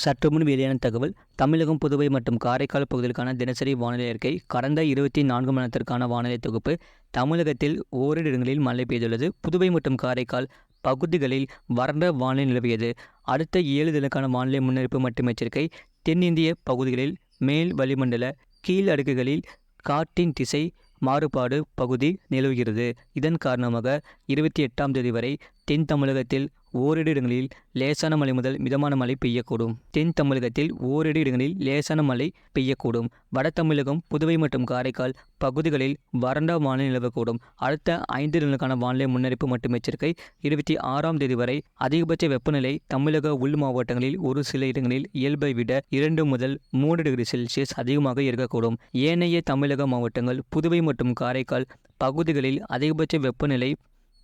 சற்று முன் வெளியான தகவல். தமிழகம், புதுவை மற்றும் காரைக்கால் பகுதிகளுக்கான தினசரி வானிலை அறிக்கை. கடந்த 24 மணி நேரத்திற்கான வானிலை தொகுப்பு. தமிழகத்தில் ஓரிரு இடங்களில் மழை பெய்துள்ளது. புதுவை மற்றும் காரைக்கால் பகுதிகளில் வறண்ட வானிலை நிலவியது. அடுத்த 7 தினங்களுக்கான வானிலை முன்னறிவிப்பு மற்றும் எச்சரிக்கை. தென்னிந்திய பகுதிகளில் மேல் வளிமண்டல கீழ் அடுக்குகளில் காற்றின் திசை மாறுபாடு பகுதி நிலவுகிறது. இதன் காரணமாக 28ஆம் தேதி வரை தென் தமிழகத்தில் ஓரிரு இடங்களில் லேசான மழை முதல் மிதமான மழை பெய்யக்கூடும். தென் தமிழகத்தில் ஓரிரு இடங்களில் லேசான மழை பெய்யக்கூடும். வட தமிழகம், புதுவை மற்றும் காரைக்கால் பகுதிகளில் வறண்ட வானிலை நிலவக்கூடும். அடுத்த 5 தினங்களுக்கான வானிலை முன்னறிப்பு மற்றும் எச்சரிக்கை. 26ஆம் தேதி வரை அதிகபட்ச வெப்பநிலை தமிழக உள் மாவட்டங்களில் ஒரு சில இடங்களில் இயல்பை விட 2 முதல் 3 டிகிரி செல்சியஸ் அதிகமாக இருக்கக்கூடும். ஏனைய தமிழக மாவட்டங்கள், புதுவை மற்றும் காரைக்கால் பகுதிகளில் அதிகபட்ச வெப்பநிலை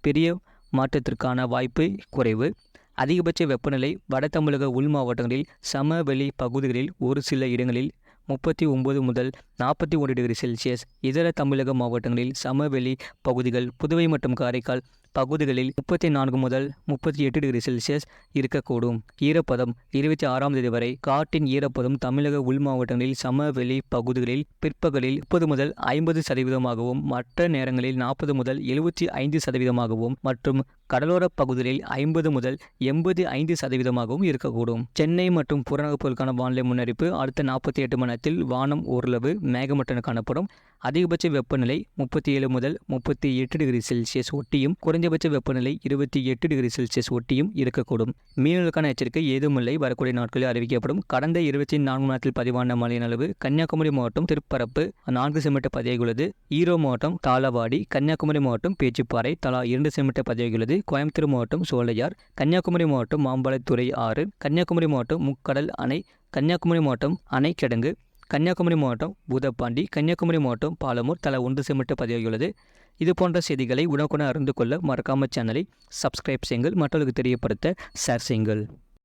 பெரிய மாற்றத்திற்கான வாய்ப்பு குறைவு. அதிகபட்ச வெப்பநிலை வட தமிழக உள் மாவட்டங்களில் சமவெளி பகுதிகளில் ஒரு சில இடங்களில் 39 முதல் 41 டிகிரி செல்சியஸ். இதர தமிழக மாவட்டங்களில் சமவெளி பகுதிகள், புதுவை மற்றும் காரைக்கால் பகுதிகளில் 34 முதல் 38 டிகிரி செல்சியஸ் இருக்கக்கூடும். ஈரப்பதம் 26ஆம் தேதி வரை காற்றின் ஈரப்பதம் தமிழக உள் மாவட்டங்களில் சமவெளி பகுதிகளில் பிற்பகலில் 30 முதல் 50% மற்ற நேரங்களில் 40 முதல் 75% மற்றும் கடலோர பகுதிகளில் 50 முதல் 85% இருக்கக்கூடும். சென்னை மற்றும் புறநகர் வானிலை முன்னறிப்பு. அடுத்த 48 மணி நேரத்தில் வானம் ஓரளவு மேகமூட்டத்துடன் காணப்படும். அதிகபட்ச வெப்பநிலை 37 முதல் 38 டிகிரி செல்சியஸ் ஒட்டியும், குறைந்தபட்ச வெப்பநிலை 28 டிகிரி செல்சியஸ் ஒட்டியும் இருக்கக்கூடும். மீனவர்களுக்கான எச்சரிக்கை ஏதுமில்லை. வரக்கூடிய நாட்களில் அறிவிக்கப்படும். கடந்த 24 மணி நேரத்தில் பதிவான மழையின் அளவு. கன்னியாகுமரி மாவட்டம் திருப்பரப்பு 4 சென்டிமீட்டர் பதிவாகியுள்ளது. ஈரோடு மாவட்டம் தாளவாடி, கன்னியாகுமரி மாவட்டம் பேச்சிப்பாறை தலா 2 சென்டிமீட்டர் பதிவாகியுள்ளது. கோயம்புத்தூர் மாவட்டம் சோலையார், கன்னியாகுமரி மாவட்டம் மாம்பழத்துறை 6, கன்னியாகுமரி மாவட்டம் முக்கடல் அணை, கன்னியாகுமரி மாவட்டம் அணைக்கிடங்கு, கன்னியாகுமரி மாவட்டம் பூதப்பாண்டி, கன்னியாகுமரி மாவட்டம் பாலமூர் தலா 1 சென்டிமீட்டர் பதிவாகியுள்ளது. இது போன்ற செய்திகளை உடனுக்குடன் அறிந்து கொள்ள மறக்காமல் சேனலை சப்ஸ்கிரைப் செய்யுங்கள். மற்றவர்களுக்கு தெரியப்படுத்த ஷேர் செய்யுங்கள்.